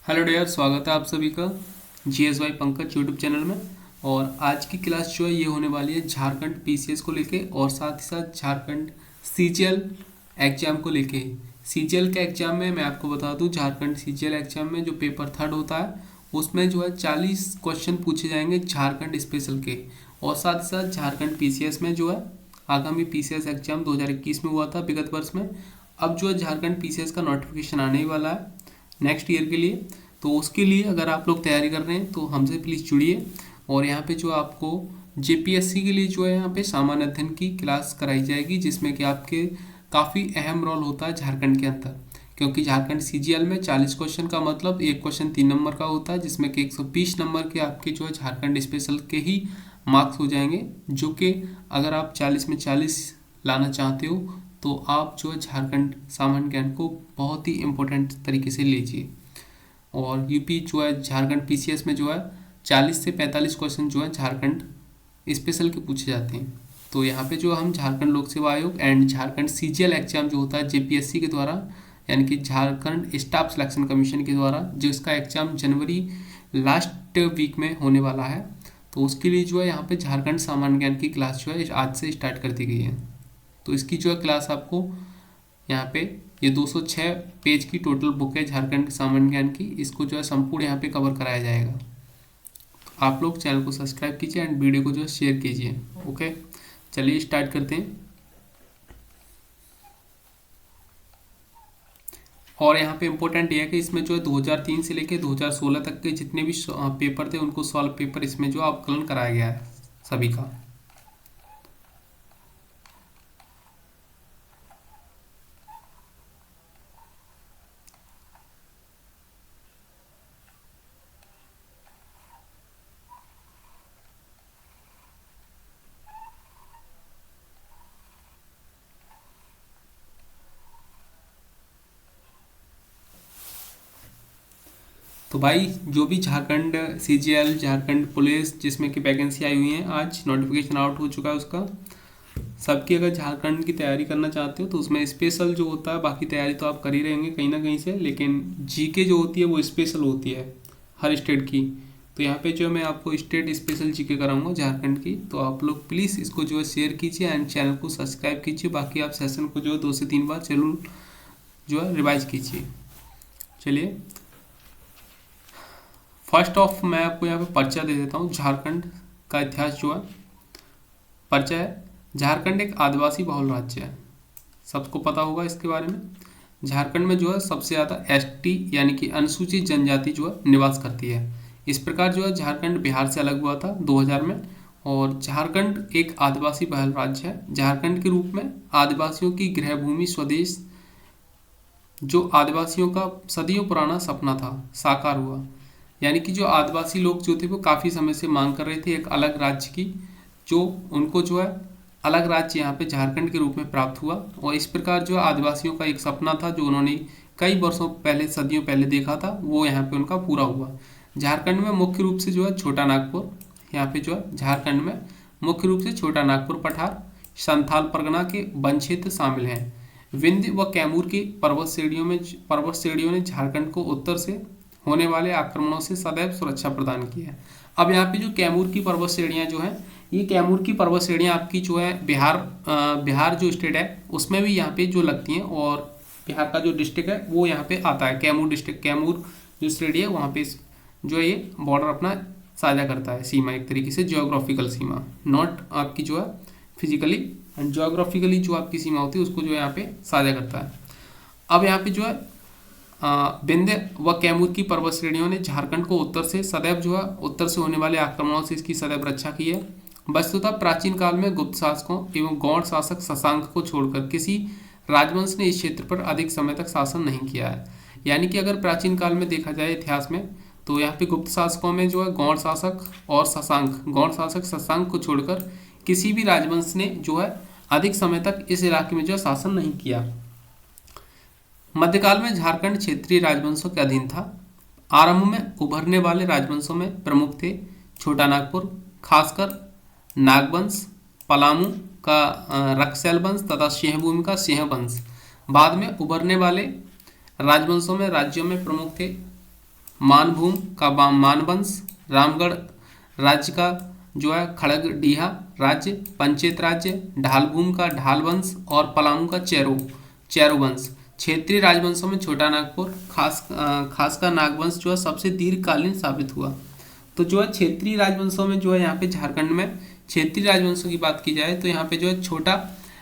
Hello dear, स्वागत है आप सभी का GSY पंकज यूट्यूब चैनल में। और आज की क्लास जो है ये होने वाली है झारखंड PCS को लेके और साथ ही साथ झारखंड CGL एग्जाम को लेके। CGL के एग्जाम में मैं आपको बता दूं, झारखंड CGL एग्जाम में जो पेपर थर्ड होता है उसमें जो है 40 क्वेश्चन पूछे जाएंगे झारखंड स्पेशल के। और साथ ही साथ झारखंड PCS में जो है आगामी PCS एग्जाम 2021 में हुआ था विगत वर्ष में। अब जो है झारखंड PCS का नोटिफिकेशन आने ही वाला है नेक्स्ट ईयर के लिए। तो उसके लिए अगर आप लोग तैयारी कर रहे हैं तो हमसे प्लीज़ जुड़िए। और यहाँ पे जो आपको JPSC के लिए जो है यहाँ पे सामान्य अध्ययन की क्लास कराई जाएगी, जिसमें कि आपके काफ़ी अहम रोल होता है झारखंड के अंदर। क्योंकि झारखंड CGL में 40 क्वेश्चन का मतलब एक क्वेश्चन 3 नंबर का होता है, जिसमें कि 120 नंबर के आपके जो है झारखंड स्पेशल के ही मार्क्स हो जाएंगे। जो कि अगर आप 40 में 40 लाना चाहते हो तो आप जो है झारखंड सामान्य ज्ञान को बहुत ही इम्पोर्टेंट तरीके से लीजिए। और यूपी जो है झारखंड PCS में जो है 40 से 45 क्वेश्चन जो है झारखंड स्पेशल के पूछे जाते हैं। तो यहाँ पे जो हम झारखंड लोक सेवा आयोग एंड झारखंड CGL एग्जाम जो होता है JPSC के द्वारा, यानी कि झारखंड स्टाफ सिलेक्शन कमीशन के द्वारा, जो इसका एग्जाम जनवरी लास्ट वीक में होने वाला है, तो उसके लिए जो है यहाँ पे झारखंड सामान्य ज्ञान की क्लास जो है आज से स्टार्ट कर दी गई है। तो इसकी जो है क्लास आपको यहाँ पे ये 206 पेज की टोटल बुक है झारखंड सामान्य ज्ञान की। इसको जो है संपूर्ण यहाँ पे कवर कराया जाएगा। आप लोग चैनल को सब्सक्राइब कीजिए एंड वीडियो को जो है शेयर कीजिए। ओके, चलिए स्टार्ट करते हैं। और यहाँ पे इम्पोर्टेंट ये है कि इसमें जो है 2003 से लेके 2016 तक के जितने भी पेपर थे उनको सॉल्व पेपर इसमें जो आकलन कराया गया है सभी का। तो भाई जो भी झारखंड CGL, झारखंड पुलिस जिसमें कि वैकेंसी आई हुई है, आज नोटिफिकेशन आउट हो चुका है उसका। सबकी अगर झारखंड की तैयारी करना चाहते हो तो उसमें स्पेशल जो होता है, बाकी तैयारी तो आप कर ही रहेंगे कहीं ना कहीं से, लेकिन GK जो होती है वो स्पेशल होती है हर स्टेट की। तो यहाँ पे जो मैं आपको स्टेट स्पेशल GK कराऊंगा झारखंड की। तो आप लोग प्लीज़ इसको जो है शेयर कीजिए एंड चैनल को सब्सक्राइब कीजिए। बाकी आप सेशन को जो है 2 से 3 बार जरूर जो है रिवाइज कीजिए। चलिए फर्स्ट ऑफ मैं आपको यहाँ पे पर्चा दे देता हूँ। झारखंड का इतिहास जो है पर्चा है। झारखंड एक आदिवासी बहुल राज्य है, सबको पता होगा इसके बारे में। झारखंड में जो है सबसे ज़्यादा ST यानी कि अनुसूचित जनजाति जो है निवास करती है। इस प्रकार जो है झारखंड बिहार से अलग हुआ था 2000 में। और झारखंड एक आदिवासी बहुल राज्य है। झारखंड के रूप में आदिवासियों की गृहभूमि स्वदेश, जो आदिवासियों का सदियों पुराना सपना था, साकार हुआ। यानी कि जो आदिवासी लोग जो थे वो काफ़ी समय से मांग कर रहे थे एक अलग राज्य की, जो उनको जो है अलग राज्य यहाँ पे झारखंड के रूप में प्राप्त हुआ। और इस प्रकार जो आदिवासियों का एक सपना था जो उन्होंने कई वर्षों पहले, सदियों पहले देखा था, वो यहाँ पे उनका पूरा हुआ। झारखंड में मुख्य रूप से जो है छोटा नागपुर, यहाँ पे जो है झारखंड में मुख्य रूप से छोटा नागपुर, पठार, संथाल परगना के वन क्षेत्र शामिल हैं। विंध्य व कैमूर की पर्वत श्रेणियों ने झारखंड को उत्तर से होने वाले आक्रमणों से सदैव सुरक्षा प्रदान की है। अब यहाँ पे जो कैमूर की पर्वत श्रेणियाँ जो हैं, ये कैमूर की पर्वत श्रेणियाँ आपकी जो है बिहार जो स्टेट है उसमें भी यहाँ पे जो लगती हैं। और बिहार का जो डिस्ट्रिक्ट है वो यहाँ पे आता है, कैमूर डिस्ट्रिक्ट। कैमूर जो श्रेणी है वहाँ पे जो है ये बॉर्डर अपना साझा करता है, सीमा, एक तरीके से जियोग्राफिकल सीमा, नॉट आपकी जो है फिजिकली एंड जियोग्राफिकली जो आपकी सीमा होती है उसको जो है यहाँ पे साझा करता है। अब यहाँ पे जो है विंध्य व कैमूर की पर्वत श्रेणियों ने झारखंड को उत्तर से सदैव जो है उत्तर से होने वाले आक्रमणों से इसकी सदैव रक्षा की है। वस्तुतः प्राचीन काल में गुप्त शासकों एवं गौड़ शासक शशांक को छोड़कर किसी राजवंश ने इस क्षेत्र पर अधिक समय तक शासन नहीं किया है। यानी कि अगर प्राचीन काल में देखा जाए इतिहास में, तो यहाँ पे गुप्त शासकों में जो है गौड़ शासक और शशांक, गौड़ शासक शशांक को छोड़कर किसी भी राजवंश ने जो है अधिक समय तक इस इलाके में जो है शासन नहीं किया। मध्यकाल में झारखंड क्षेत्रीय राजवंशों के अधीन था। आरंभ में उभरने वाले राजवंशों में प्रमुख थे छोटा नागपुर, खासकर नागवंश, पलामू का रक्सैल वंश तथा सिंहभूमि का सिंह वंश। बाद में उभरने वाले राजवंशों में राज्यों में प्रमुख थे मानभूम का मानवंश, रामगढ़ राज्य का जो है खड़गडीहा राज्य, पंचेत राज्य, ढालभूम का ढाल वंश और पलामू का चैरो वंश। क्षेत्रीय राजवंशों में छोटा नागपुर खास का नागवंश जो है सबसे दीर्घकालीन साबित हुआ। तो जो है क्षेत्रीय राजवंशों में जो है यहाँ पे झारखंड में क्षेत्रीय राजवंशों की बात की जाए तो यहाँ पे जो है छोटा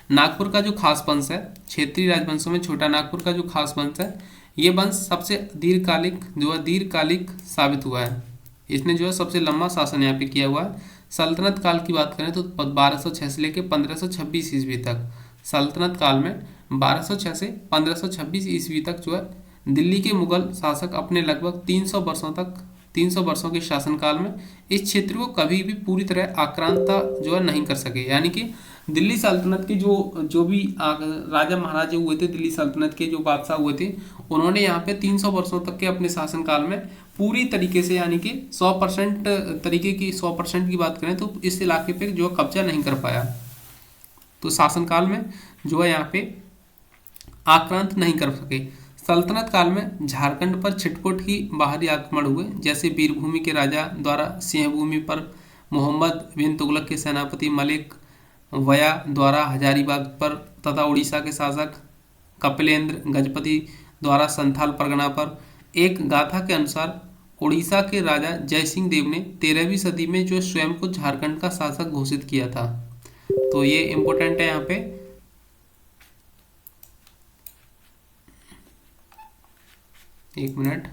नागपुर का जो खास वंश है, क्षेत्रीय राजवंशों में छोटा नागपुर का जो खास वंश है, ये वंश सबसे दीर्घकालिक साबित हुआ है। इसने जो है सबसे लंबा शासन यहाँ पे किया हुआ है। सल्तनत काल की बात करें तो 1206 से लेकर 1526 ईस्वी तक, सल्तनत काल में 1206 से 1526 ईस्वी तक जो है दिल्ली के मुगल शासक अपने लगभग 300 वर्षों के शासनकाल में इस क्षेत्र को कभी भी पूरी तरह आक्रांता जो है नहीं कर सके। यानी कि दिल्ली सल्तनत के जो भी राजा महाराजे हुए थे, दिल्ली सल्तनत के जो बादशाह हुए थे, उन्होंने यहाँ पे 300 वर्षों तक के अपने शासनकाल में पूरी तरीके से यानी कि 100% की बात करें तो इस इलाके पे जो कब्जा नहीं कर पाया। तो शासनकाल में जो है यहाँ पे आक्रांत नहीं कर सके। सल्तनत काल में झारखंड पर छिटपुट ही बाहरी आक्रमण हुए, जैसे वीरभूमि के राजा द्वारा सिंहभूमि पर मोहम्मद बिन तुगलक के सेनापति मलिक वया द्वारा हजारीबाग पर तथा उड़ीसा के शासक कपिलेंद्र गजपति द्वारा संथाल परगना पर। एक गाथा के अनुसार उड़ीसा के राजा जयसिंह देव ने 13वीं सदी में जो स्वयं को झारखंड का शासक घोषित किया था। तो ये इंपॉर्टेंट है यहाँ पे। एक मिनट,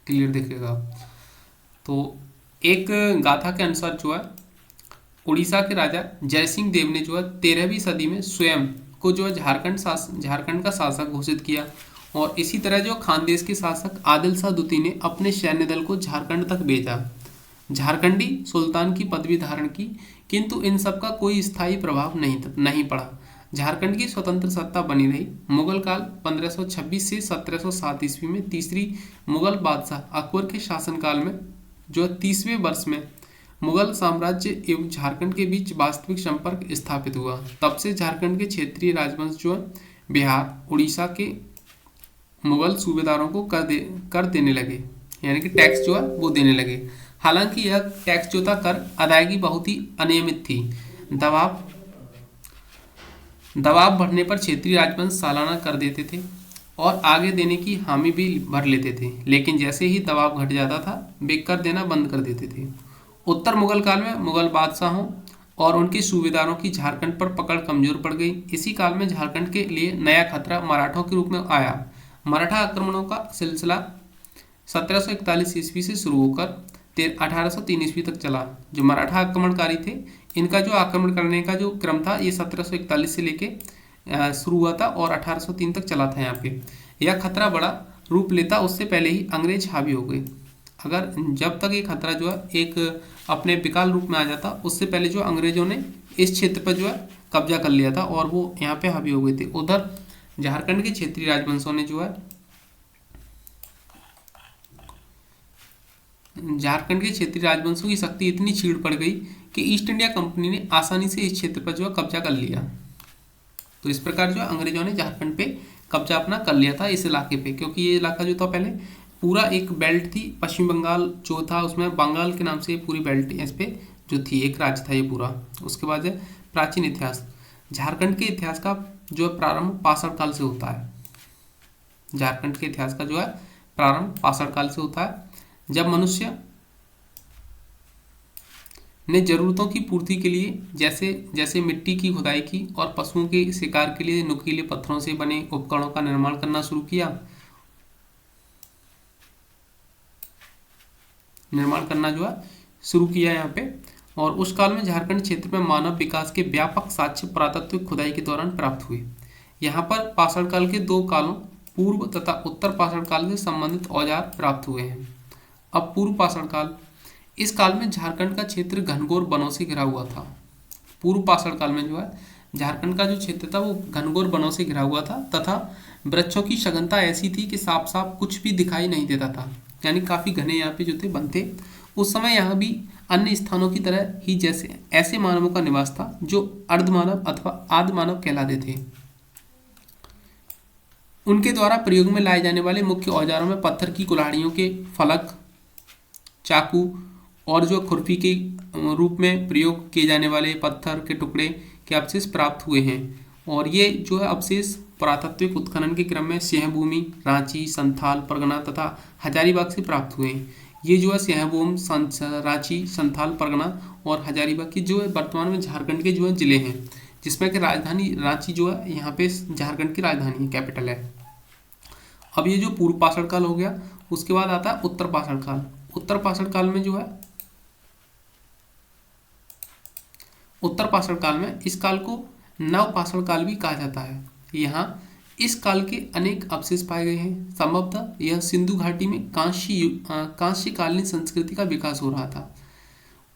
क्लियर देखिएगा। तो एक गाथा के अनुसार जो है उड़ीसा के राजा जयसिंह देव ने जो है 13वीं सदी में स्वयं को जो है झारखंड का शासक घोषित किया। और इसी तरह जो खानदेश के शासक आदिल शाह द्वितीय ने अपने सैन्य दल को झारखंड तक भेजा, झारखंडी सुल्तान की पदवी धारण की, किंतु इन सब का कोई स्थायी प्रभाव नहीं पड़ा। झारखंड की स्वतंत्र सत्ता बनी रही। मुगल काल 1526 से 1707 ईस्वी में तीसरी मुगल बादशाह अकबर के शासनकाल में जो 30वें वर्ष में मुगल साम्राज्य एवं झारखंड के बीच वास्तविक संपर्क स्थापित हुआ। तब से झारखंड के क्षेत्रीय राजवंश जो है बिहार उड़ीसा के मुगल सूबेदारों को कर देने लगे, यानी कि टैक्स जो है वो देने लगे। हालांकि यह टैक्स जो था कर अदायगी बहुत ही अनियमित थी। दबाव बढ़ने पर क्षेत्रीय राजवंश सालाना कर देते थे और आगे देने की हामी भी भर लेते थे, लेकिन जैसे ही दबाव घट जाता था वे कर देना बंद कर देते थे। उत्तर मुगल काल में मुगल बादशाहों और उनके सूबेदारों की झारखंड पर पकड़ कमजोर पड़ गई। इसी काल में झारखंड के लिए नया खतरा मराठों के रूप में आया। मराठा आक्रमणों का सिलसिला 1741 ईस्वी से शुरू होकर 1803 ईस्वी तक चला। जो मराठा आक्रमणकारी थे, इनका जो आक्रमण करने का जो क्रम था ये 1741 से लेके शुरू हुआ था और 1803 तक चला था। यहाँ पे यह खतरा बड़ा रूप लेता उससे पहले ही अंग्रेज हावी हो गए। अगर जब तक ये खतरा जो है एक अपने विकराल रूप में आ जाता, उससे पहले जो अंग्रेजों ने इस क्षेत्र पर जो है कब्जा कर लिया था और वो यहाँ पे हावी हो गए थे। उधर झारखंड के क्षेत्रीय राजवंशों ने जो है झारखंड के क्षेत्रीय राजवंशों की शक्ति इतनी छीड़ पड़ गई कि ईस्ट इंडिया कंपनी ने आसानी से इस क्षेत्र पर जो है कब्जा कर लिया। तो इस प्रकार जो अंग्रेजों ने झारखंड पे कब्जा अपना कर लिया था इस इलाके पे, क्योंकि ये इलाका जो था पहले पूरा एक बेल्ट थी। पश्चिम बंगाल जो था उसमें बंगाल के नाम से पूरी बेल्ट इस पे जो थी एक राज्य था ये पूरा। उसके बाद प्राचीन इतिहास, झारखंड के इतिहास का जो प्रारंभ पाषाण काल से होता है। झारखंड के इतिहास का जो है प्रारंभ पाषाण काल से होता है, जब मनुष्य ने जरूरतों की पूर्ति के लिए जैसे मिट्टी की खुदाई की और पशुओं के शिकार के लिए नुकीले पत्थरों से बने उपकरणों का निर्माण करना शुरू किया। यहाँ पे। और उस काल में झारखंड क्षेत्र में मानव विकास के व्यापक साक्ष्य पुरातत्विक खुदाई के दौरान प्राप्त हुए। यहाँ पर पाषाण काल के दो कालों पूर्व तथा उत्तर पाषाण काल से संबंधित औजार प्राप्त हुए हैं। अब पूर्व पाषाण काल, इस काल में झारखंड का क्षेत्र घनघोर वनों से घिरा हुआ था। पूर्व पाषाण काल में जो है झारखंड का जो क्षेत्र था वो घनघोर वनों से घिरा हुआ था तथा वृक्षों की सघनता ऐसी थी कि साफ साफ कुछ भी दिखाई नहीं देता था, यानी काफी घने यहाँ पे जो थे वन थे। उस समय यहाँ भी अन्य स्थानों की तरह ही जैसे ऐसे मानवों का निवास था जो अर्धमानव अथवा आदि मानव कहलाते थे। उनके द्वारा प्रयोग में लाए जाने वाले मुख्य औजारों में पत्थर की कुल्हाड़ियों के फलक, चाकू और जो खुरपी के रूप में प्रयोग किए जाने वाले पत्थर के टुकड़े के अवशेष प्राप्त हुए हैं। और ये जो है अवशेष पुरातात्विक उत्खनन के क्रम में सिंहभूमि, रांची, संथाल परगना तथा हजारीबाग से प्राप्त हुए हैं। ये जो है सिंहभूम, रांची, संथाल परगना और हजारीबाग की जो है वर्तमान में झारखंड के जो है जिले हैं, जिसमें कि राजधानी रांची जो है यहाँ पे झारखंड की राजधानी है, कैपिटल है। अब ये जो पूर्व पाषाण काल हो गया, उसके बाद आता है उत्तर पाषाण काल। उत्तर पाषाण काल में जो है उत्तर पाषाण काल में इस काल को नव पाषाण काल भी कहा जाता है। यहाँ इस काल के अनेक अवशेष पाए गए हैं। संभवतः यह सिंधु घाटी में कांस्यकालीन संस्कृति का विकास हो रहा था।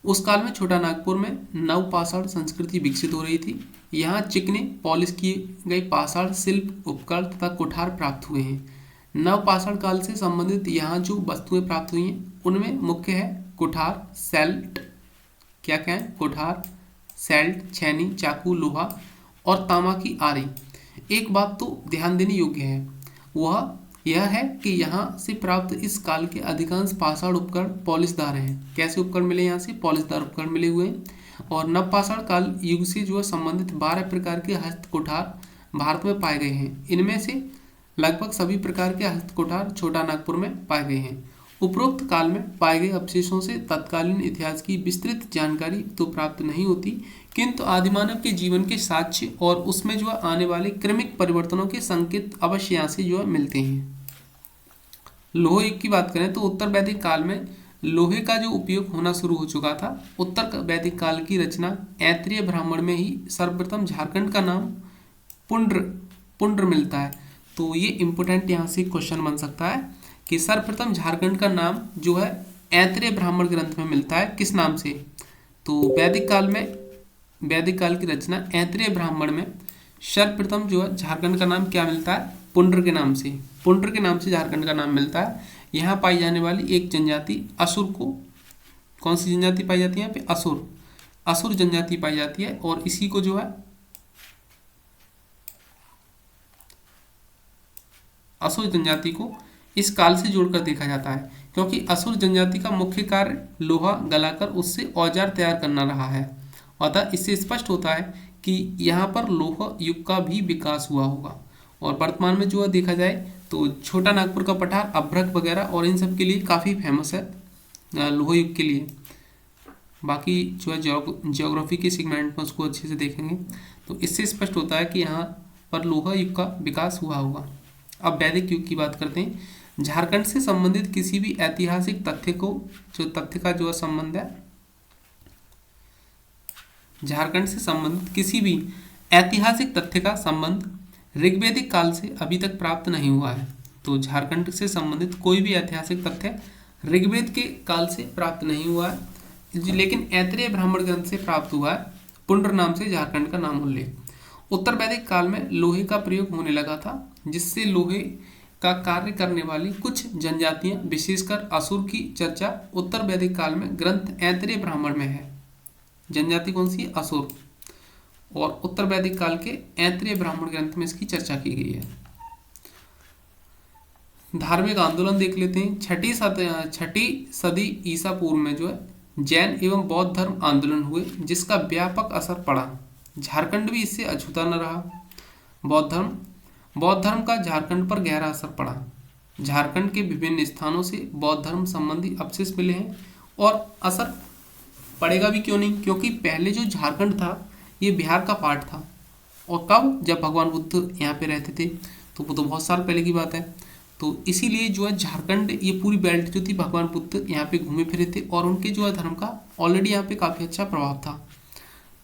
उस काल में छोटा नागपुर में नव पाषाण संस्कृति विकसित हो रही थी। यहाँ चिकने पॉलिश किए गए पाषाण शिल्प उपकरण तथा कुठार प्राप्त हुए हैं। नव पाषाण काल से संबंधित यहाँ जो वस्तुएं प्राप्त हुई हैं उनमें मुख्य है कुठार, सेल्ट, क्या है कुठार, सेल्ट, छेनी, चाकू, लोहा और तांबा की आरी। एक बात तो ध्यान देने योग्य है, वह यह है कि यहाँ से प्राप्त इस काल के अधिकांश पाषाण उपकरण पॉलिशदार हैं। कैसे उपकरण मिले यहाँ से? पॉलिशदार उपकरण मिले हुए हैं। और नवपाषाण काल युग से जो है संबंधित 12 प्रकार के हस्त कुठार भारत में पाए गए हैं। इनमें से लगभग सभी प्रकार के हस्त कुठार छोटा नागपुर में पाए गए हैं। उपरोक्त काल में पाए गए अवशेषों से तत्कालीन इतिहास की विस्तृत जानकारी तो प्राप्त नहीं होती, किंतु आदिमानव के जीवन के साक्ष्य और उसमें जो आने वाले क्रमिक परिवर्तनों के संकेत अवश्य यहाँ से जो है मिलते हैं। लोह युग की बात करें तो उत्तर वैदिक काल में लोहे का जो उपयोग होना शुरू हो चुका था। उत्तर वैदिक काल की रचना ऐत्रेय ब्राह्मण में ही सर्वप्रथम झारखंड का नाम पुंड्र मिलता है। तो ये इंपोर्टेंट यहाँ से क्वेश्चन बन सकता है कि सर्वप्रथम झारखंड का नाम जो है ऐत्रेय ब्राह्मण ग्रंथ में मिलता है, किस नाम से? तो वैदिक काल की रचना ऐत्रेय ब्राह्मण में सर्वप्रथम जो है झारखंड का नाम क्या मिलता है? पुंड्र के नाम से। पुंड्र के नाम से झारखंड का नाम मिलता है। यहाँ पाई जाने वाली एक जनजाति असुर को, कौन सी जनजाति पाई जाती है यहाँ पे? असुर जनजाति पाई जाती है। और इसी को जो है असुर जनजाति को इस काल से जोड़कर देखा जाता है, क्योंकि असुर जनजाति का मुख्य कार्य लोहा गलाकर उससे औजार तैयार करना रहा है। अतः इससे स्पष्ट होता है कि यहाँ पर लोह युग का भी विकास हुआ होगा। और वर्तमान में जो है देखा जाए तो छोटा नागपुर का पठार, अभ्रक वगैरह और इन सब के लिए काफ़ी फेमस है लोह युग के लिए। बाकी जो है ज्योग्राफी के सेगमेंट में उसको अच्छे से देखेंगे तो इससे स्पष्ट होता है कि यहाँ पर लोह युग का विकास हुआ होगा। अब वैदिक युग की बात करते हैं। झारखंड से संबंधित किसी भी ऐतिहासिक तथ्य का जो संबंध है, झारखंड से संबंधित किसी भी ऐतिहासिक तथ्य का संबंध ऋग्वैदिक काल से अभी तक प्राप्त नहीं हुआ है। तो झारखंड से संबंधित कोई भी ऐतिहासिक तथ्य ऋग्वेद के काल से प्राप्त नहीं हुआ है, लेकिन ऐत्रेय ब्राह्मण ग्रंथ से प्राप्त हुआ है। पुंड्र नाम से झारखंड का नाम उल्लेख। उत्तर वैदिक काल में लोहे का प्रयोग होने लगा था, जिससे लोहे का कार्य करने वाली कुछ जनजातियां, विशेषकर असुर की चर्चा उत्तर वैदिक काल में ग्रंथ ऐत्रेय ब्राह्मण में है। जनजाति कौन सी है? असुर। और उत्तर वैदिक काल के ऐत्रेय ब्राह्मण ग्रंथ में इसकी चर्चा की गई है। धार्मिक आंदोलन देख लेते हैं। छठी सदी ईसा पूर्व में जो है जैन एवं बौद्ध धर्म आंदोलन हुए, जिसका व्यापक असर पड़ा। झारखंड भी इससे अछूता न रहा। बौद्ध धर्म का झारखंड पर गहरा असर पड़ा। झारखंड के विभिन्न स्थानों से बौद्ध धर्म संबंधी अवशेष मिले हैं, और असर पड़ेगा भी क्यों नहीं, क्योंकि पहले जो झारखंड था ये बिहार का पार्ट था। और कब? जब भगवान बुद्ध यहाँ पे रहते थे, तो वो तो बहुत साल पहले की बात है। तो इसीलिए जो है झारखंड, ये पूरी बेल्ट जो थी, भगवान बुद्ध यहाँ पे घूमे फिरे थे और उनके जो है धर्म का ऑलरेडी यहाँ पे काफ़ी अच्छा प्रभाव था।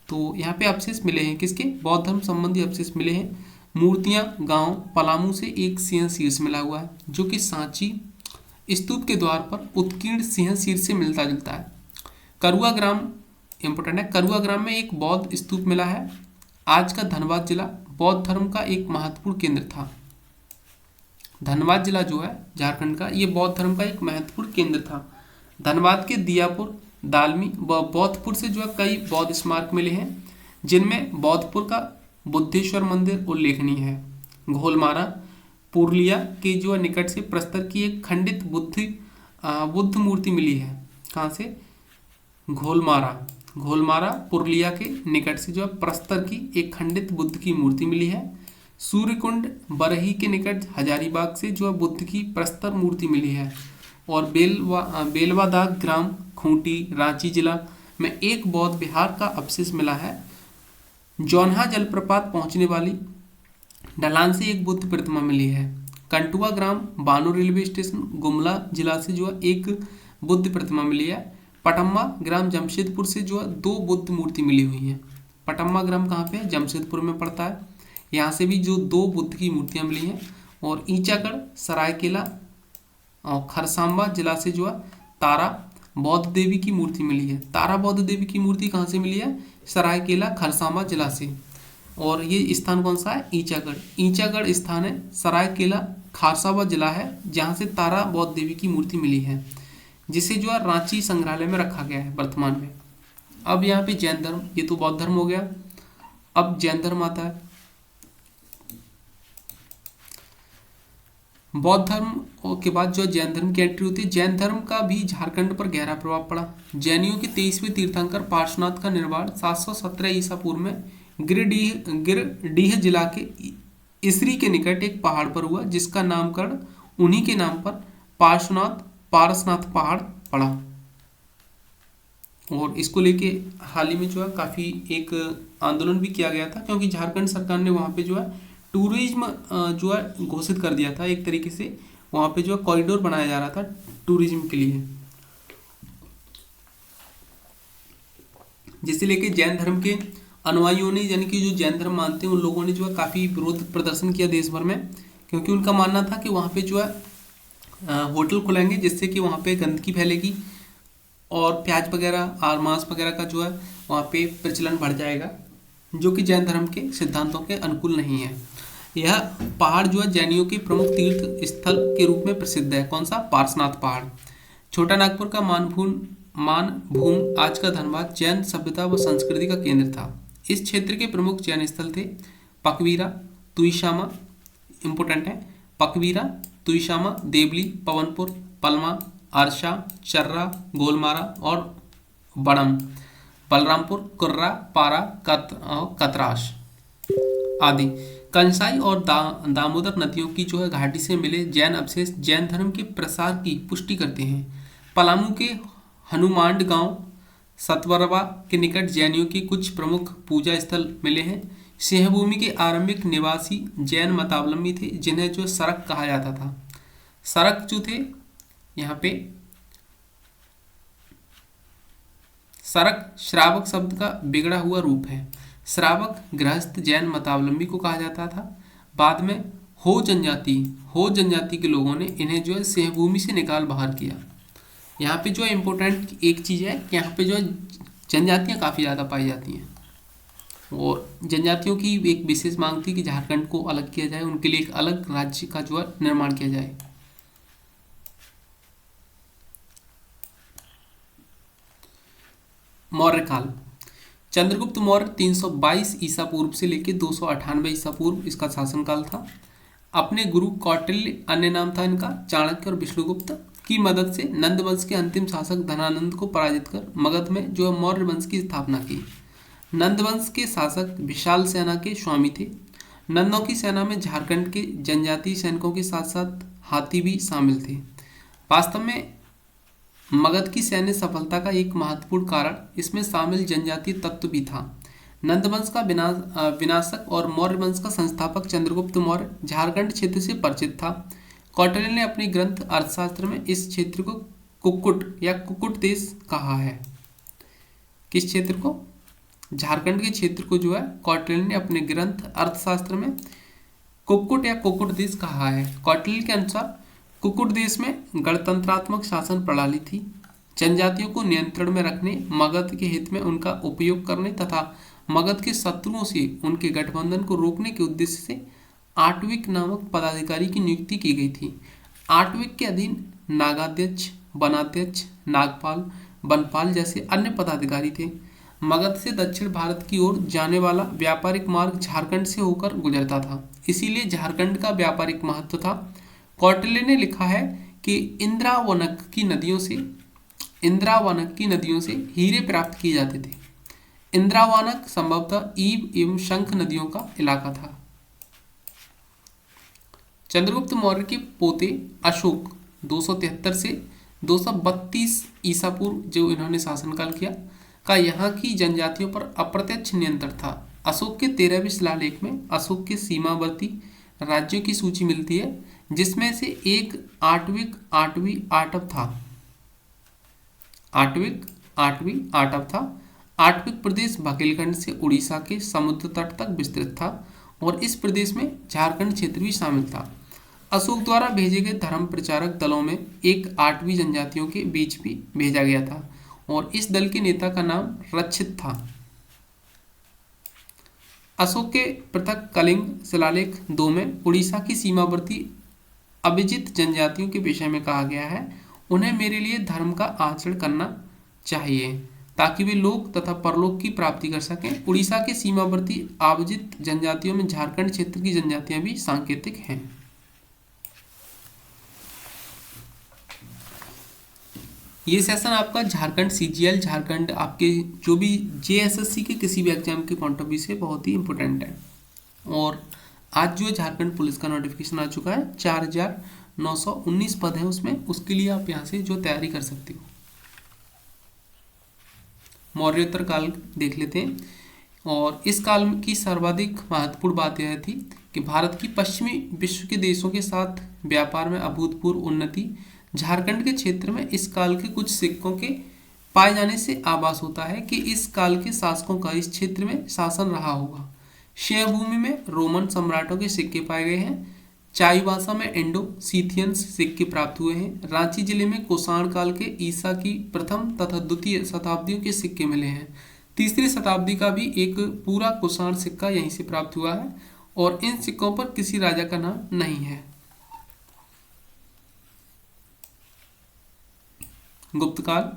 तो यहाँ पे अवशेष मिले हैं, किसके? बौद्ध धर्म संबंधी अवशेष मिले हैं। मूर्तियाँ गांव पलामू से एक सिंह शीर्ष मिला हुआ है, जो कि सांची स्तूप के द्वार पर उत्कीर्ण सिंह शीर्ष से मिलता जुलता है। करुआ ग्राम इंपोर्टेंट है। करुआ ग्राम में एक बौद्ध स्तूप मिला है। आज का धनबाद जिला बौद्ध धर्म का एक महत्वपूर्ण केंद्र था। धनबाद जिला जो है झारखंड का, ये बौद्ध धर्म का एक महत्वपूर्ण केंद्र था। धनबाद के दियापुर, दालमी व बौद्धपुर से जो है कई बौद्ध स्मारक मिले हैं, जिनमें बौद्धपुर का बुद्धेश्वर मंदिर उल्लेखनीय है। घोलमारा पुरुलिया के जो है निकट से प्रस्तर की एक खंडित बुद्ध मूर्ति मिली है। कहाँ से? घोलमारा पुरुलिया के निकट से जो है प्रस्तर की एक खंडित बुद्ध की मूर्ति मिली है। सूर्यकुंड बरही के निकट हजारीबाग से जो है बुद्ध की प्रस्तर मूर्ति मिली है। और बेलवादाग ग्राम खूंटी रांची जिला में एक बौद्ध विहार का अवशेष मिला है। जौनहा जलप्रपात पहुंचने वाली ढलान से एक बुद्ध प्रतिमा मिली है। कंटुआ ग्राम बानो रेलवे स्टेशन गुमला जिला से जो है एक बुद्ध प्रतिमा मिली है। पटम्मा ग्राम जमशेदपुर से जो है 2 बुद्ध मूर्ति मिली हुई है। पटम्मा ग्राम कहाँ पे है? जमशेदपुर में पड़ता है। यहाँ से भी जो 2 बुद्ध की मूर्तियाँ मिली हैं। और ईचागढ़ सरायकेला और खरसांबा जिला से जो है तारा बौद्ध देवी की मूर्ति मिली है। तारा बौद्ध देवी की मूर्ति कहाँ से मिली है? सरायकेला खरसांबा जिला से। और ये स्थान कौन सा है? ईचागढ़ स्थान है, सरायकेला खारसावा जिला है, जहाँ से तारा बौद्ध देवी की मूर्ति मिली है, जिसे जो है रांची संग्रहालय में रखा गया है वर्तमान में। अब यहाँ पे जैन धर्म, ये तो बौद्ध धर्म हो गया। अब जैन धर्म आता है। बौद्ध धर्म के बाद जो जैन धर्म की एंट्री होती है। जैन धर्म का भी झारखंड पर गहरा प्रभाव पड़ा। जैनियों के 23वें तीर्थंकर पार्श्वनाथ का निर्माण 717 ईसा पूर्व में गिरडीह जिला के इसरी के निकट एक पहाड़ पर हुआ, जिसका नामकरण उन्हीं के नाम पर पारसनाथ पहाड़ पड़ा। और इसको लेके हाल ही में जो है काफ़ी एक आंदोलन भी किया गया था, क्योंकि झारखंड सरकार ने वहाँ पे जो है टूरिज्म जो है घोषित कर दिया था। एक तरीके से वहाँ पे जो है कॉरिडोर बनाया जा रहा था टूरिज्म के लिए, जिसे लेके जैन धर्म के अनुयायियों ने, यानी कि जो जैन धर्म मानते हैं उन लोगों ने जो है काफ़ी विरोध प्रदर्शन किया देश भर में, क्योंकि उनका मानना था कि वहाँ पे जो है होटल खुलेंगे, जिससे कि वहाँ पे गंदगी फैलेगी और प्याज वगैरह और मांस वगैरह का जो है वहाँ पे प्रचलन बढ़ जाएगा, जो कि जैन धर्म के सिद्धांतों के अनुकूल नहीं है। यह पहाड़ जो है जैनियों के प्रमुख तीर्थ स्थल के रूप में प्रसिद्ध है। कौन सा? पार्श्वनाथ पहाड़। छोटा नागपुर का मानभूम आज का धनबाद जैन सभ्यता व संस्कृति का केंद्र था। इस क्षेत्र के प्रमुख जैन स्थल थे पकवीरा, तुईशामा, इंपोर्टेंट है, पकवीरा, तुईशामा, देवली, पवनपुर, पलमा, अरशा, चर्रा, गोलमारा और बलरामपुर, कुर्रा, पारा, कतराश आदि। कंसाई और दामोदर नदियों की जो है घाटी से मिले जैन अवशेष जैन धर्म के प्रसार की पुष्टि करते हैं। पलामू के हनुमांड गांव सतवरवा के निकट जैनियों के कुछ प्रमुख पूजा स्थल मिले हैं। सिंहभूमि के आरंभिक निवासी जैन मतावलंबी थे, जिन्हें जो सरक कहा जाता था। सरक जो थे यहाँ पे, सरक श्रावक शब्द का बिगड़ा हुआ रूप है। श्रावक गृहस्थ जैन मतावलंबी को कहा जाता था। बाद में हो जनजाति के लोगों ने इन्हें जो है सिंहभूमि से निकाल बाहर किया। यहाँ पे जो है इम्पोर्टेंट एक चीज़ है कि यहाँ पे जो है जनजातियाँ काफ़ी ज़्यादा पाई जाती हैं, और जनजातियों की एक विशेष मांग थी कि झारखंड को अलग किया जाए, उनके लिए एक अलग राज्य का जो है निर्माण किया जाए। मौर्य काल। चंद्रगुप्त मौर्य 322 ईसा पूर्व से लेकर 298 ईसा पूर्व इसका शासनकाल था। अपने गुरु कौटिल्य, अन्य नाम था इनका चाणक्य और विष्णुगुप्त, की मदद से नंद वंश के अंतिम शासक धनानंद को पराजित कर मगध में जो है मौर्य वंश की स्थापना की। नंद वंश के शासक विशाल सेना के स्वामी थे। नंदों की सेना में झारखंड के जनजातीय सैनिकों के साथ साथ हाथी भी शामिल थे। वास्तव में मगध की सैन्य सफलता का एक महत्वपूर्ण कारण इसमें शामिल जनजातीय तत्व भी था। नंद वंश का विनाशक और मौर्य वंश का संस्थापक चंद्रगुप्त मौर्य झारखंड क्षेत्र से परिचित था। कौटिल्य ने अपने ग्रंथ अर्थशास्त्र में इस क्षेत्र को कुक्कुट या कुक्कुट देश कहा है। किस क्षेत्र को? झारखंड के क्षेत्र को जो है कौटिल्य ने अपने ग्रंथ अर्थशास्त्र में कुक्कुट या कुक्कुट देश कहा है। कौटिल्य के अनुसार कुक्कुट देश में गणतंत्रात्मक शासन प्रणाली थी। जनजातियों को नियंत्रण में रखने, मगध के हित में उनका उपयोग करने तथा मगध के शत्रुओं से उनके गठबंधन को रोकने के उद्देश्य से आटविक नामक पदाधिकारी की नियुक्ति की गई थी। आटविक के अधीन नागाध्यक्ष वनाध्यक्ष, नागपाल, वनपाल जैसे अन्य पदाधिकारी थे। मगध से दक्षिण भारत की ओर जाने वाला व्यापारिक मार्ग झारखंड से होकर गुजरता था, इसीलिए झारखंड का व्यापारिक महत्व था। कौटिल्य ने लिखा है कि इंद्रावनक की नदियों से हीरे प्राप्त किए जाते थे। इंद्रावनक संभवतः ईव एवं शंख नदियों का इलाका था। चंद्रगुप्त मौर्य के पोते अशोक 273 से 232 ईसा पूर्व जो इन्होंने शासनकाल किया का यहाँ की जनजातियों पर अप्रत्यक्ष नियंत्रण था। अशोक के 13वें शिलालेख में अशोक के सीमावर्ती राज्यों की सूची मिलती है, जिसमें से एक आटविक आटव था। आटविक प्रदेश बघेलखंड से उड़ीसा के समुद्र तट तक विस्तृत था और इस प्रदेश में झारखंड क्षेत्र भी शामिल था। अशोक द्वारा भेजे गए धर्म प्रचारक दलों में एक आठवीं जनजातियों के बीच भी भेजा गया था और इस दल के नेता का नाम रक्षित था। अशोक के पृथक कलिंग शिलालेख 2 में उड़ीसा की सीमावर्ती अभिजित जनजातियों के विषय में कहा गया है, उन्हें मेरे लिए धर्म का आचरण करना चाहिए ताकि वे लोक तथा परलोक की प्राप्ति कर सकें। उड़ीसा के सीमावर्ती अभिजित जनजातियों में झारखंड क्षेत्र की जनजातियां भी सांकेतिक हैं। ये सेशन आपका झारखंड सीजीएल, झारखंड आपके जो भी जेएसएससी के किसी भी एग्जाम के पॉइंट ऑफ व्यू से बहुत ही इंपॉर्टेंट है। और आज जो झारखंड पुलिस का नोटिफिकेशन आ चुका है, 4919 पद है उसमें, उसके लिए आप यहाँ से जो तैयारी कर सकते हो। मौर्योत्तर काल देख लेते हैं। और इस काल की सर्वाधिक महत्वपूर्ण बात यह थी कि भारत की पश्चिमी विश्व के देशों के साथ व्यापार में अभूतपूर्व उन्नति। झारखंड के क्षेत्र में इस काल के कुछ सिक्कों के पाए जाने से आभास होता है कि इस काल के शासकों का इस क्षेत्र में शासन रहा होगा। क्षय भूमि में रोमन सम्राटों के सिक्के पाए गए हैं। चाईबासा में इंडो सीथियंस सिक्के प्राप्त हुए हैं। रांची जिले में कुषाण काल के ईसा की प्रथम तथा द्वितीय शताब्दियों के सिक्के मिले हैं। तीसरी शताब्दी का भी एक पूरा कुषाण सिक्का यहीं से प्राप्त हुआ है और इन सिक्कों पर किसी राजा का नाम नहीं है। गुप्त काल।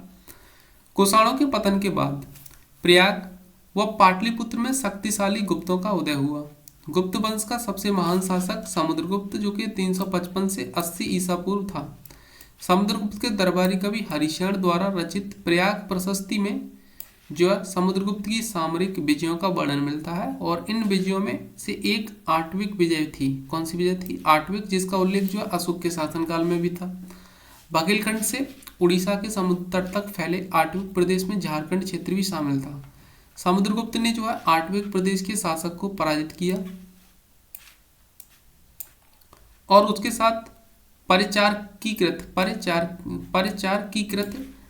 कुषाणों के पतन के बाद प्रयाग व पाटलिपुत्र में शक्तिशाली गुप्तों का उदय हुआ। गुप्त वंश का सबसे महान शासक समुद्रगुप्त जो कि 355 से 80 ईसा पूर्व था। समुद्रगुप्त के दरबारी कवि हरिशरण द्वारा रचित प्रयाग प्रशस्ति में जो है समुद्रगुप्त की सामरिक विजयों का वर्णन मिलता है और इन विजयों में से एक आटविक विजय थी। कौन सी विजय थी? आटविक, जिसका उल्लेख जो है अशोक के शासनकाल में भी था। बघेलखंड से उड़ीसा के समुद्र तट तक फैले आटविक प्रदेश में झारखंड क्षेत्र भी शामिल था। समुद्रगुप्त ने जो है आटविक प्रदेश के शासक को पराजित किया और उसके साथ परिचारकीकृत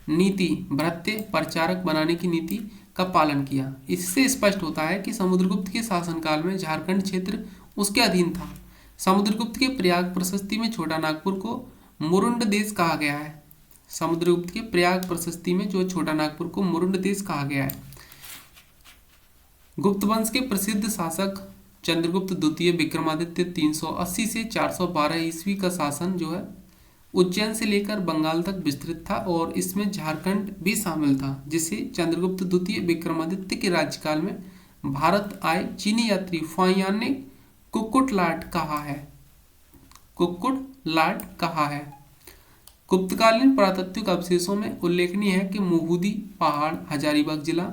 नीति, भृत्य परिचारक बनाने की नीति का पालन किया। इससे स्पष्ट होता है कि समुद्रगुप्त के शासनकाल में झारखंड क्षेत्र उसके अधीन था। समुद्रगुप्त के प्रयाग प्रशस्ति में छोटा नागपुर को मुरुंड देश कहा गया है। समुद्रगुप्त के प्रयाग प्रशस्ति में जो छोटा नागपुर को मुरुंड देश कहा गया है। गुप्त वंश के प्रसिद्ध शासक चंद्रगुप्त द्वितीय विक्रमादित्य 380 से 412 ईस्वी का शासन जो है उज्जैन से लेकर बंगाल तक विस्तृत था और इसमें झारखंड भी शामिल था, जिसे चंद्रगुप्त द्वितीय विक्रमादित्य के राज्यकाल में भारत आए चीनी यात्री फाहियान ने कुक्कुटलाट कहा है। गुप्तकालीन पुरातात्विक अवशेषों में उल्लेखनीय है कि मुहुदी पहाड़ हजारीबाग जिला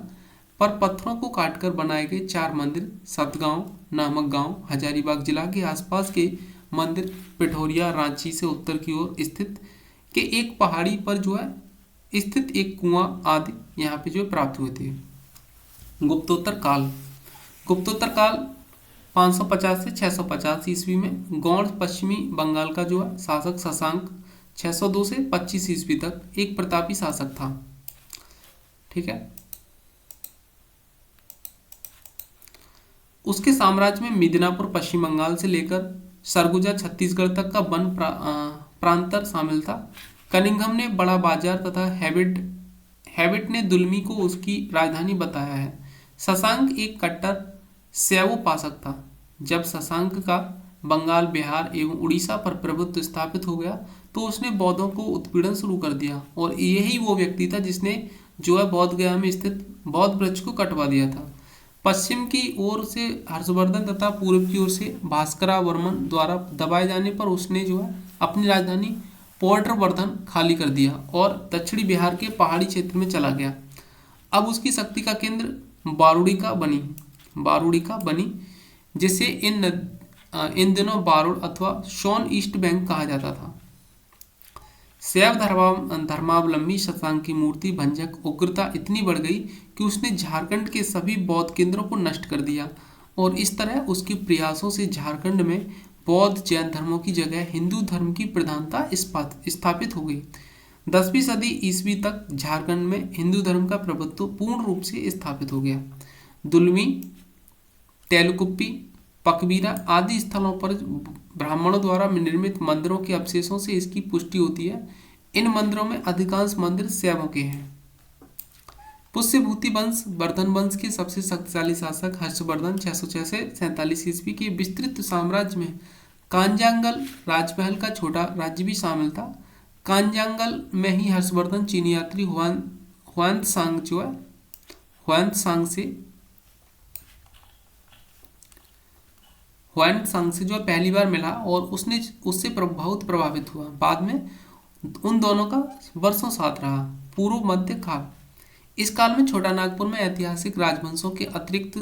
पर पत्थरों को काटकर बनाए गए 4 मंदिर, सतगांव नामक गांव हजारीबाग जिला के आसपास के मंदिर, पिठोरिया रांची से उत्तर की ओर स्थित के एक पहाड़ी पर जो है स्थित एक कुआं आदि यहाँ पे जो प्राप्त हुए थे। गुप्तोत्तर काल 550 से 650 ईस्वी में गौड़ पश्चिमी बंगाल का जो है शासक शशांक 602 से 25 ईस्वी तक एक प्रतापी शासक था। ठीक है। उसके साम्राज्य में मिदनापुर पश्चिम बंगाल से लेकर सरगुजा छत्तीसगढ़ तक का वन प्रांतर शामिल था। कनिंघम ने बड़ा बाजार तथा हैबिट ने दुलमी को उसकी राजधानी बताया है। शशांक एक कट्टर शैव उपासक था। जब शशांक का बंगाल, बिहार एवं उड़ीसा पर प्रभुत्व स्थापित हो गया तो उसने बौद्धों को उत्पीड़न शुरू कर दिया और यही वो व्यक्ति था जिसने जो है बोध गया में स्थित बौद्ध वृक्ष को कटवा दिया था। पश्चिम की ओर से हर्षवर्धन तथा पूर्व की ओर से भास्करावर्मन द्वारा दबाए जाने पर उसने जो है अपनी राजधानी पोर्टवर्धन खाली कर दिया और दक्षिणी बिहार के पहाड़ी क्षेत्र में चला गया। अब उसकी शक्ति का केंद्र बारूडिका बनी जिसे इन दिनों बारूड अथवा शॉन ईस्ट बैंक कहा जाता था। शैव धर्मावलंबी शशांक की मूर्ति भंजक उग्रता इतनी बढ़ गई कि उसने झारखंड के सभी बौद्ध केंद्रों को नष्ट कर दिया और इस तरह उसके प्रयासों से झारखंड में बौद्ध जैन धर्मों की जगह हिंदू धर्म की प्रधानता स्थापित हो गई। 10वीं सदी ईस्वी तक झारखंड में हिंदू धर्म का प्रभुत्व पूर्ण रूप से स्थापित हो गया। दुलमी, तेलकुप्पी, पकबीरा आदि स्थलों पर ब्राह्मणों द्वारा निर्मित मंदिरों के अवशेषों से इसकी पुष्टि होती है। इन मंदिरों में अधिकांश मंदिर शैवों के हैं। पुष्यभूति वंश वर्धन वंश के सबसे शक्तिशाली शासक हर्षवर्धन 606 से 47 ईस्वी के विस्तृत साम्राज्य में कांजांगल राजमहल का छोटा राज्य भी शामिल था। कांजांगल में ही हर्षवर्धन चीनी यात्री हुआनत्सांग से जो पहली बार मिला और उसने उससे बहुत प्रभावित हुआ। बाद में उन दोनों का वर्षों साथ रहा। पूर्व मध्य काल, इस काल में छोटा नागपुर में ऐतिहासिक राजवंशों के अतिरिक्त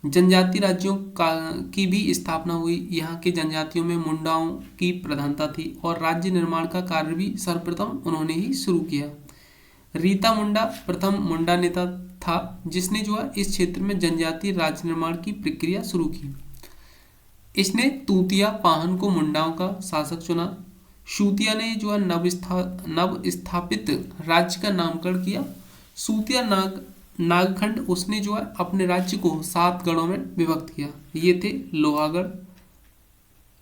जनजाति राज्यों की भी स्थापना हुई। यहाँ के जनजातियों में मुंडाओं की प्रधानता थी और राज्य निर्माण का कार्य भी सर्वप्रथम उन्होंने ही शुरू किया। रीता मुंडा प्रथम मुंडा नेता था जिसने जो है इस क्षेत्र में जनजातीय राज्य निर्माण की प्रक्रिया शुरू की। इसने तूतिया पाहन को मुंडाओं का शासक चुना। शूतिया ने जो है नव स्थापित राज्य का नामकरण किया। सूतिया नागखंड उसने जो है अपने राज्य को 7 गढ़ों में विभक्त किया। ये थे लोहागढ़,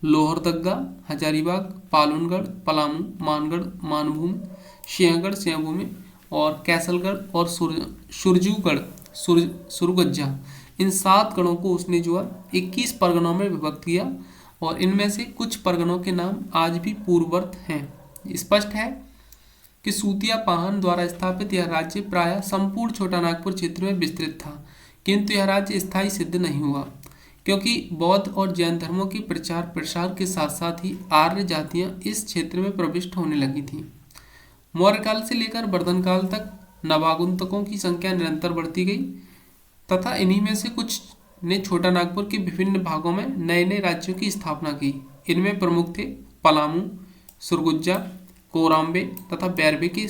लोहरदग्गा, हजारीबाग, पालनगढ़, पलामू, मानगढ़, मानभूम, सिंहगढ़ और कैसलगढ़ और सुरजूगढ़ सुरगज्जा। इन 7 गढ़ों को उसने जो है 21 परगनों में विभक्त किया और इनमें से कुछ परगनों के नाम आज भी पूर्ववर्त हैं। स्पष्ट है कि सूतिया पाहन द्वारा स्थापित यह राज्य प्रायः संपूर्ण छोटा नागपुर क्षेत्र में विस्तृत था, किंतु यह राज्य स्थायी सिद्ध नहीं हुआ क्योंकि बौद्ध और जैन धर्मों के प्रचार प्रसार के साथ साथ ही आर्य जातियां इस क्षेत्र में प्रविष्ट होने लगी थीं। मौर्य काल से लेकर वर्धन काल तक नवागंतुकों की संख्या निरंतर बढ़ती गई तथा इन्हीं में से कुछ ने छोटा नागपुर के विभिन्न भागों में नए नए राज्यों की स्थापना की। इनमें प्रमुख थे पलामू, सुरगुज्जा, कोराम्बे तथा बैरबे के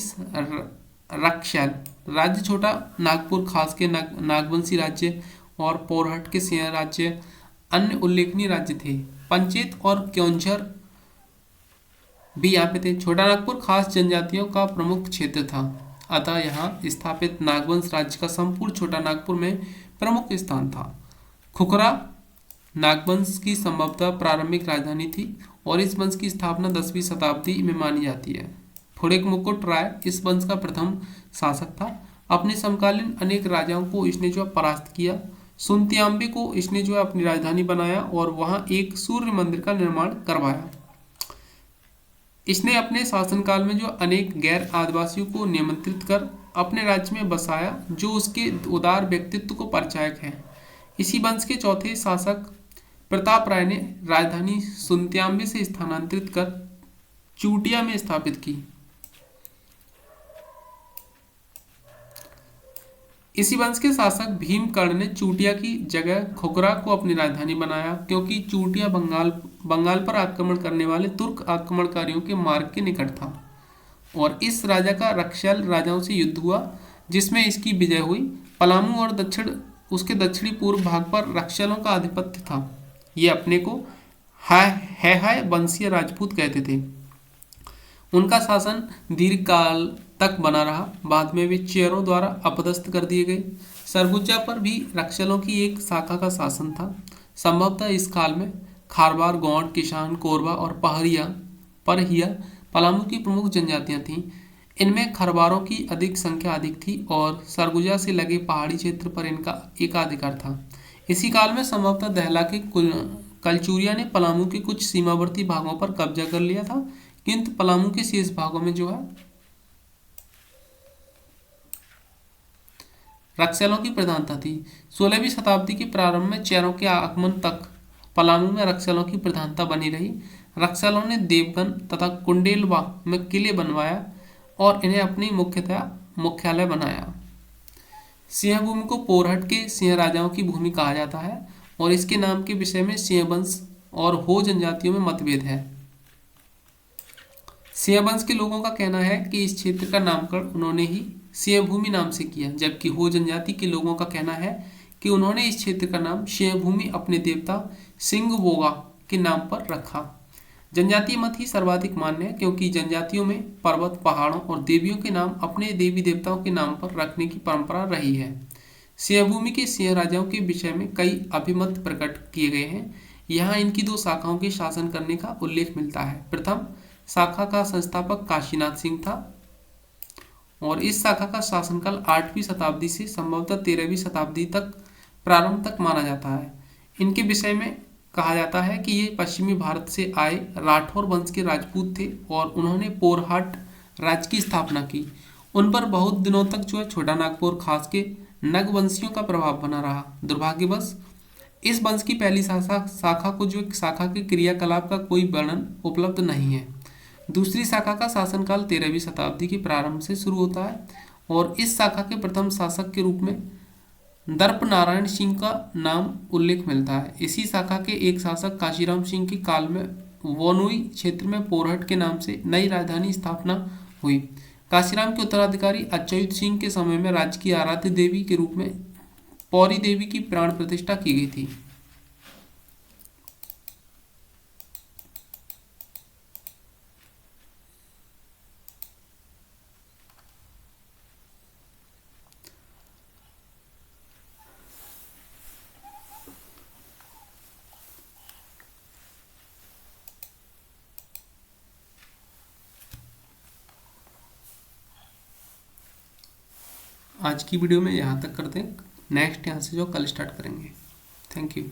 रक्षाल राज्य, छोटा नागपुर खास के नागवंशी राज्य और पोरहट के सिंह राज्य अन्य उल्लेखनीय राज्य थे। पंचेत और क्योंझर भी यहाँ पे थे। छोटा नागपुर खास जनजातियों का प्रमुख क्षेत्र था, अतः यहाँ स्थापित नागवंश राज्य का संपूर्ण छोटा नागपुर में प्रमुख स्थान था। खुखरा नागवंश की संभवतः प्रारंभिक राजधानी थी और इस वंश की स्थापना 10वीं शताब्दी में मानी जाती है। फुड़ेक मुकुट राय इस वंश का प्रथम शासक था। अपने समकालीन अनेक राजाओं को इसने जो परास्त किया। सुनतियाम्बे को इसने जो अपनी राजधानी बनाया और वहां एक सूर्य मंदिर का निर्माण करवाया। इसने अपने शासनकाल में जो अनेक गैर आदिवासियों को निमंत्रित कर अपने राज्य में बसाया जो उसके उदार व्यक्तित्व को परिचायक है। इसी वंश के चौथे शासक प्रताप राय ने राजधानी सुनत्याम्बे से स्थानांतरित कर चूटिया में स्थापित की। इसी वंश के शासक भीमकर्ण ने चूटिया की जगह खुखरा को अपनी राजधानी बनाया क्योंकि चूटिया बंगाल पर आक्रमण करने वाले तुर्क आक्रमणकारियों के मार्ग के निकट था और इस राजा का रक्षाल राजाओं से युद्ध हुआ जिसमें इसकी विजय हुई। पलामू और उसके दक्षिणी पूर्व भाग पर रक्षालों का आधिपत्य था। ये अपने को हाय वंशीय राजपूत कहते थे। उनका शासन दीर्घकाल तक बना रहा। बाद में वे चेरों द्वारा अपदस्थ कर दिए गए। सरगुजा पर भी रक्षलों की एक शाखा का शासन था। संभवतः इस काल में खारवार, गौंड, किसान, कोरबा और परहिया पलामू की प्रमुख जनजातियां थीं। इनमें खरवारों की संख्या अधिक थी और सरगुजा से लगे पहाड़ी क्षेत्र पर इनका एकाधिकार था। इसी काल में संभवतः दहला के कलचूरिया ने पलामू के कुछ सीमावर्ती भागों पर कब्जा कर लिया था, किंतु पलामू के शेष भागों में जो है रक्सैलों की प्रधानता थी। 16वीं शताब्दी के प्रारंभ में चेरों के आगमन तक पलामू में रक्सैलों की प्रधानता बनी रही। रक्सैलों ने देवगन तथा कुंडेलवा में किले बनवाया और इन्हें अपनी मुख्यालय बनाया। सिंह भूमि को पोरहट के सिंह राजाओं की भूमि कहा जाता है और इसके नाम के विषय में सिंह वंश और हो जनजातियों में मतभेद है। सिंह वंश के लोगों का कहना है कि इस क्षेत्र का नामकरण उन्होंने ही सिंह भूमि नाम से किया, जबकि हो जनजाति के लोगों का कहना है कि उन्होंने इस क्षेत्र का नाम सिंह भूमि अपने देवता सिंगवोगा के नाम पर रखा। जनजातीय मत ही सर्वाधिक मान्य है, क्योंकि जनजातियों में पर्वत, पहाड़ों और देवियों के नाम अपने देवी देवताओं के नाम पर रखने की परंपरा रही है। सिंहभूमि के सिंह राजाओं के विषय में कई अभिमत प्रकट किए गए हैं। यहाँ इनकी 2 शाखाओं के शासन करने का उल्लेख मिलता है। प्रथम शाखा का संस्थापक काशीनाथ सिंह था और इस शाखा का शासनकाल 8वीं शताब्दी से संभवतः 13वीं शताब्दी तक प्रारंभ तक माना जाता है। इनके विषय में कहा जाता है कि ये पश्चिमी भारत से आए राठौर वंश के राजपूत थे और उन्होंने पोरहट राज्य की स्थापना की। उन पर बहुत दिनों तक जो है छोटा नागपुर खास के नगवंशियों का प्रभाव बना रहा। दुर्भाग्यवश इस वंश की पहली शाखा को जो शाखा के क्रियाकलाप का कोई वर्णन उपलब्ध नहीं है। दूसरी शाखा का शासनकाल 13वीं शताब्दी के प्रारंभ से शुरू होता है और इस शाखा के प्रथम शासक के रूप में दर्प नारायण सिंह का नाम उल्लेख मिलता है। इसी शाखा के एक शासक काशीराम सिंह के काल में वोनोई क्षेत्र में पोरहट के नाम से नई राजधानी स्थापना हुई। काशीराम के उत्तराधिकारी अच्युत सिंह के समय में राज्य की आराध्य देवी के रूप में पौरी देवी की प्राण प्रतिष्ठा की गई थी। आज की वीडियो में यहाँ तक करते हैं। नेक्स्ट यहाँ से जो कल स्टार्ट करेंगे। Thank you.